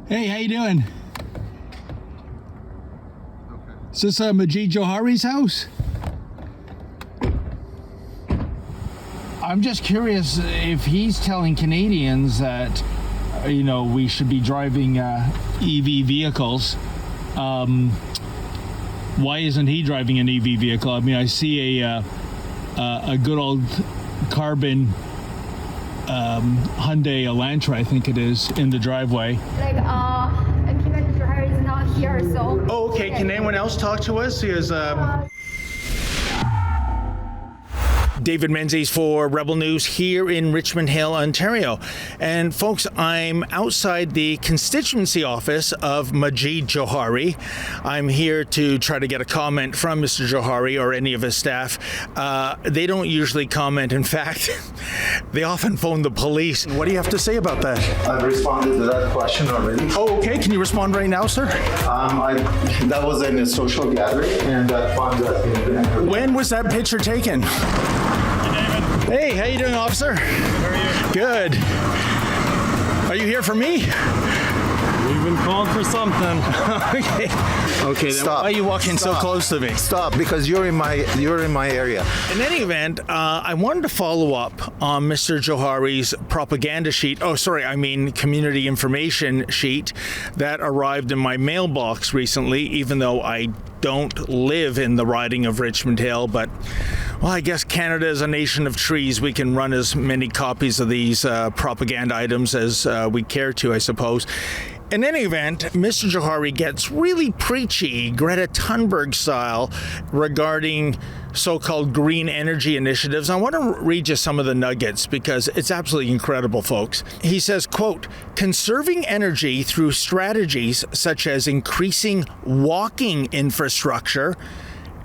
Hey, how you doing? Okay. Is this Majid Jowhari's house? I'm just curious if he's telling Canadians that, we should be driving EV vehicles. Why isn't he driving an EV vehicle? I mean, I see a good old carbon Hyundai Elantra, I think it is, in the driveway. MP Majid Jowhari is not here, so. Oh, okay. Can anyone else talk to us? Because David Menzies for Rebel News here in Richmond Hill, Ontario. And folks, I'm outside the constituency office of Majid Jowhari. I'm here to try to get a comment from Mr. Jowhari or any of his staff. They don't usually comment. In fact, they often phone the police. What do you have to say about that? I've responded to that question already. Oh, okay. Can you respond right now, sir? That was in a social gathering, and that fund has been. When was that picture taken? Hey, how you doing, officer? How are you? Good. Are you here for me? We've been called for something. Okay. Okay. Then Stop. why are you walking so Stop. close to me? Stop, because you're in my area. In any event, I wanted to follow up on Mr. Jowhari's propaganda sheet. Oh, sorry, I mean community information sheet that arrived in my mailbox recently, even though I don't live in the riding of Richmond Hill. But, well, I guess Canada is a nation of trees. We can run as many copies of these propaganda items as we care to, I suppose. In any event, Mr. Jowhari gets really preachy, Greta Thunberg style, regarding so-called green energy initiatives. I want to read you some of the nuggets because it's absolutely incredible, folks. He says, quote, conserving energy through strategies such as increasing walking infrastructure,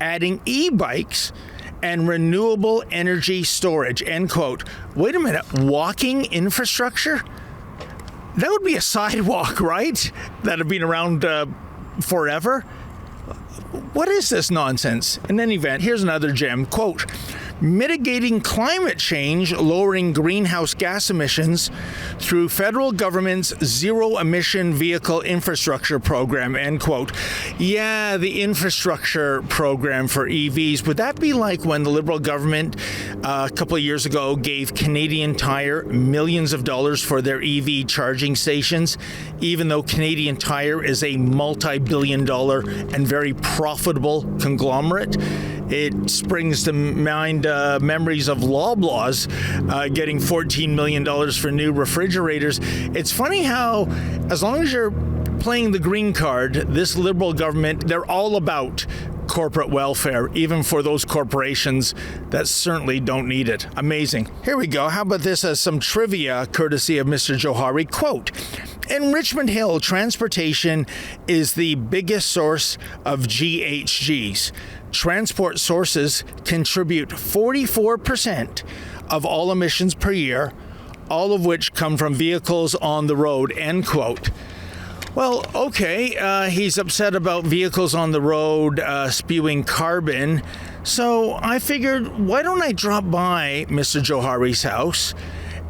adding e-bikes, and renewable energy storage, end quote. Wait a minute, walking infrastructure? That would be a sidewalk, right? That have been around forever. What is this nonsense? In any event, here's another gem. Quote, mitigating climate change, lowering greenhouse gas emissions through federal government's zero-emission vehicle infrastructure program, end quote. Yeah, the infrastructure program for EVs. Would that be like when the Liberal government a couple of years ago gave Canadian Tire millions of dollars for their EV charging stations, even though Canadian Tire is a multi-billion-dollar and very profitable conglomerate? It springs to mind memories of Loblaws getting $14 million for new refrigerators. It's funny how, as long as you're playing the green card, this Liberal government, they're all about corporate welfare, even for those corporations that certainly don't need it. Amazing. Here we go. How about this as some trivia courtesy of Mr. Jowhari? Quote, in Richmond Hill, transportation is the biggest source of GHGs. Transport sources contribute 44% of all emissions per year, all of which come from vehicles on the road, end quote. Well, okay, he's upset about vehicles on the road spewing carbon. So I figured, why don't I drop by Mr. Jowhari's house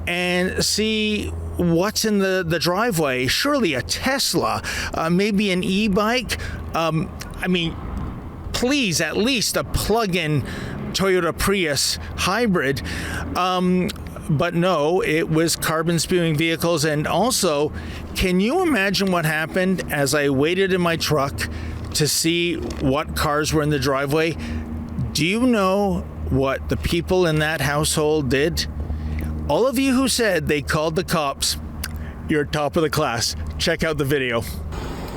and see what's in the driveway? Surely a Tesla, maybe an e-bike. Please, at least a plug-in Toyota Prius hybrid. But no, it was carbon-spewing vehicles. And also, can you imagine what happened as I waited in my truck to see what cars were in the driveway? Do you know what the people in that household did? All of you who said they called the cops, you're top of the class. Check out the video.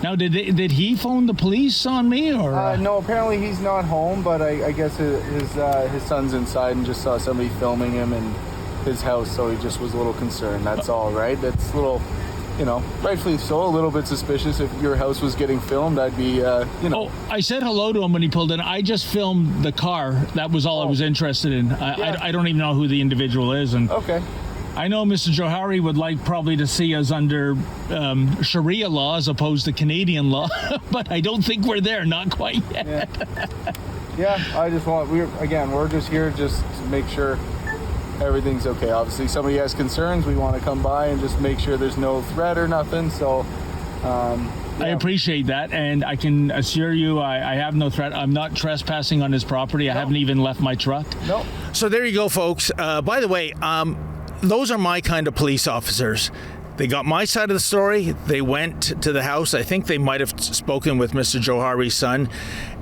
Now, did he phone the police on me, or? No, apparently he's not home, but I guess his son's inside and just saw somebody filming him in his house, so he just was a little concerned. That's all, right? That's a little, rightfully so, a little bit suspicious. If your house was getting filmed, I'd be, Oh, I said hello to him when he pulled in. I just filmed the car. That was all I was interested in. I don't even know who the individual is. And Okay. I know Mr. Jowhari would like probably to see us under Sharia law as opposed to Canadian law, but I don't think we're there, not quite yet. Yeah, I just we're just here just to make sure everything's okay. Obviously, somebody has concerns, we want to come by and just make sure there's no threat or nothing. So I appreciate that, and I can assure you I have no threat. I'm not trespassing on his property. I haven't even left my truck. No. So there you go, folks. By the way, those are my kind of police officers. They got my side of the story. They went to the house. I think they might have spoken with Mr. Jowhari's son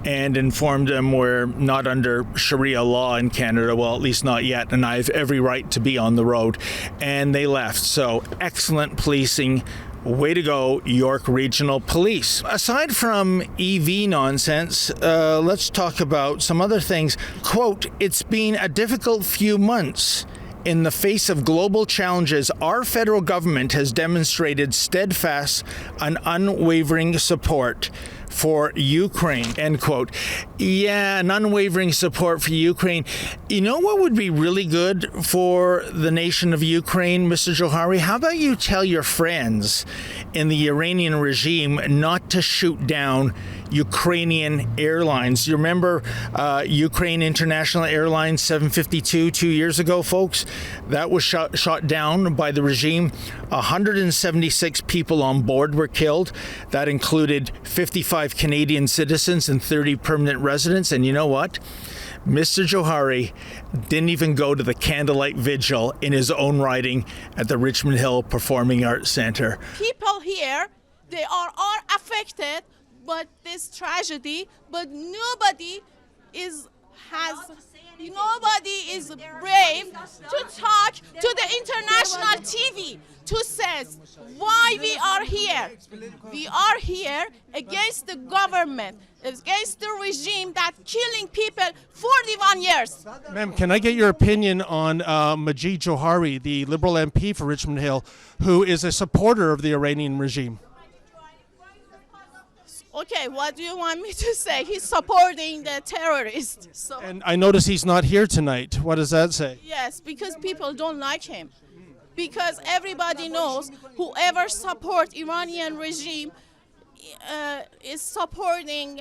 and informed him we're not under Sharia law in Canada. Well, at least not yet. And I have every right to be on the road. And they left. So excellent policing. Way to go, York Regional Police. Aside from EV nonsense, let's talk about some other things. Quote, "It's been a difficult few months. In the face of global challenges, our federal government has demonstrated steadfast and unwavering support for Ukraine," end quote. Yeah, an unwavering support for Ukraine. You know what would be really good for the nation of Ukraine, Mr. Jowhari? How about you tell your friends in the Iranian regime not to shoot down Ukrainian airlines? You remember Ukraine International Airlines 752 2 years ago, folks? That was shot down by the regime. 176 people on board were killed. That included 55 Canadian citizens and 30 permanent residents. And you know what? Mr. Jowhari didn't even go to the candlelight vigil in his own riding at the Richmond Hill Performing Arts Centre. People here, they are all affected by this tragedy, but nobody is brave to talk to the international TV to says why we are here. We are here against the government, against the regime that killing people 41 years. Ma'am, can I get your opinion on Majid Jowhari, the Liberal MP for Richmond Hill, who is a supporter of the Iranian regime? Okay, what do you want me to say? He's supporting the terrorists. So And I notice he's not here tonight. What does that say? yes, because people don't like him. Because everybody knows whoever supports Iranian regime is supporting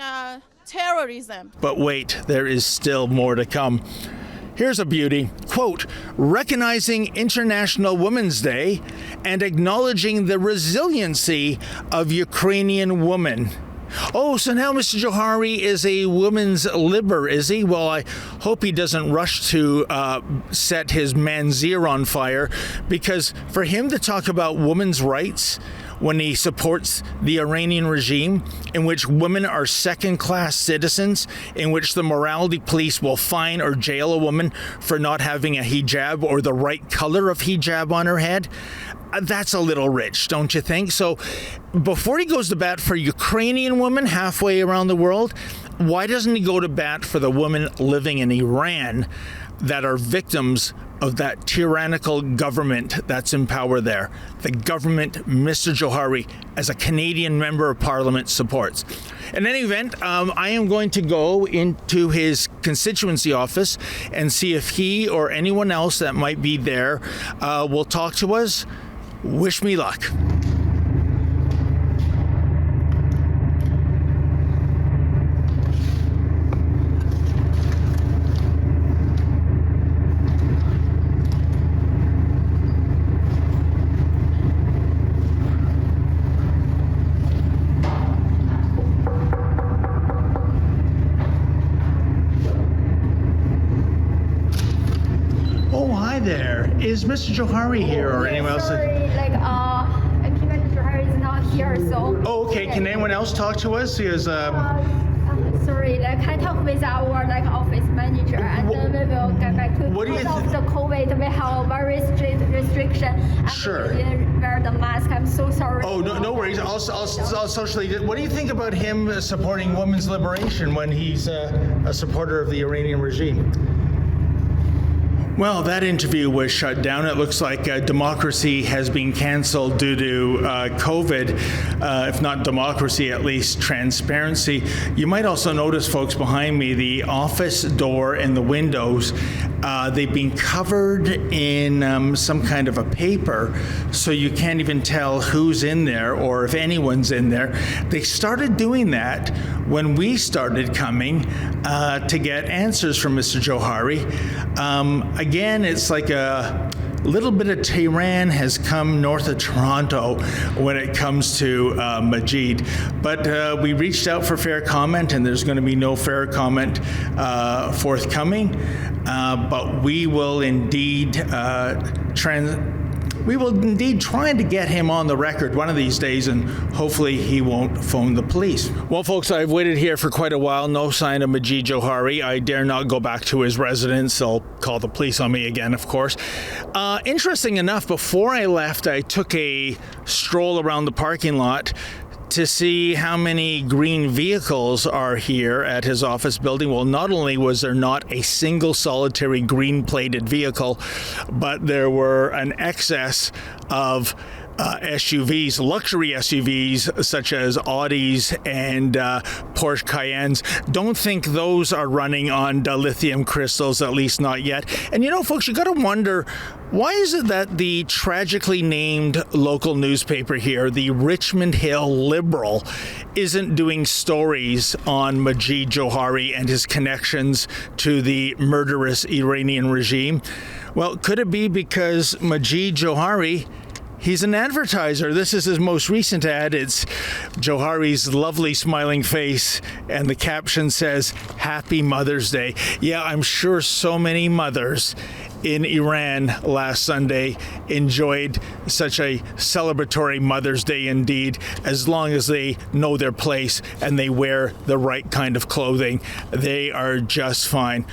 terrorism. But wait, there is still more to come. Here's a beauty. Quote, "Recognizing International Women's Day and acknowledging the resiliency of Ukrainian women." Oh, so now Mr. Jowhari is a women's libber, is he? Well, I hope he doesn't rush to set his Menzies on fire, because for him to talk about women's rights when he supports the Iranian regime, in which women are second-class citizens, in which the morality police will fine or jail a woman for not having a hijab or the right color of hijab on her head, that's a little rich, don't you think? So before he goes to bat for Ukrainian women halfway around the world, why doesn't he go to bat for the women living in Iran that are victims of that tyrannical government that's in power there? The government Mr. Jowhari, as a Canadian member of Parliament, supports. In any event, I am going to go into his constituency office and see if he or anyone else that might be there will talk to us. Wish me luck. Oh, hi there. Is Mr. Jowhari here or anyone else? Sorry, MP Majid Jowhari is not here, so. Oh, okay. Can anyone else talk to us? Because Sorry, can I talk with our office manager, and then we will get back to. What do you Because of the COVID, we have a very strict restriction. And Sure. we didn't wear the mask. I'm so sorry. oh, no worries. I'll socially. What do you think about him supporting women's liberation when he's a supporter of the Iranian regime? Well, that interview was shut down. It looks like democracy has been canceled due to COVID. If not democracy, at least transparency. You might also notice, folks, behind me, the office door and the windows, they've been covered in some kind of a paper, so you can't even tell who's in there or if anyone's in there. They started doing that when we started coming to get answers from Mr. Jowhari. Again, it's like A little bit of Tehran has come north of Toronto when it comes to Majid. But we reached out for fair comment, and there's going to be no fair comment forthcoming. But we will indeed try to get him on the record one of these days, and hopefully he won't phone the police. Well, folks, I've waited here for quite a while. No sign of Majid Jowhari. I dare not go back to his residence. They'll call the police on me again, of course. Interesting enough, before I left, I took a stroll around the parking lot to see how many green vehicles are here at his office building. Well, not only was there not a single solitary green-plated vehicle, but there were an excess of SUVs, luxury SUVs, such as Audis and Porsche Cayennes. Don't think those are running on lithium crystals, at least not yet. And you know, folks, you got to wonder, why is it that the tragically named local newspaper here, the Richmond Hill Liberal, isn't doing stories on Majid Jowhari and his connections to the murderous Iranian regime? Well, could it be because Majid Jowhari, he's an advertiser? This is his most recent ad. It's Jowhari's lovely smiling face, and the caption says, "Happy Mother's Day." Yeah, I'm sure so many mothers in Iran last Sunday enjoyed such a celebratory Mother's Day indeed, as long as they know their place and they wear the right kind of clothing. They are just fine.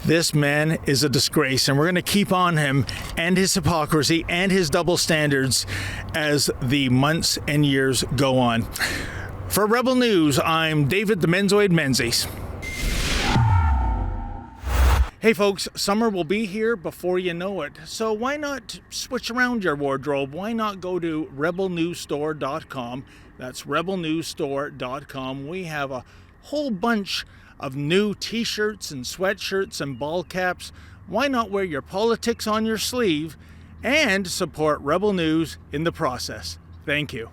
This man is a disgrace, and we're going to keep on him and his hypocrisy and his double standards as the months and years go on. For Rebel News, I'm David the Menzoid Menzies. Hey folks, summer will be here before you know it, so why not switch around your wardrobe? Why not go to rebelnewsstore.com? That's rebelnewsstore.com. We have a whole bunch of new t-shirts and sweatshirts and ball caps. Why not wear your politics on your sleeve and support Rebel News in the process? Thank you.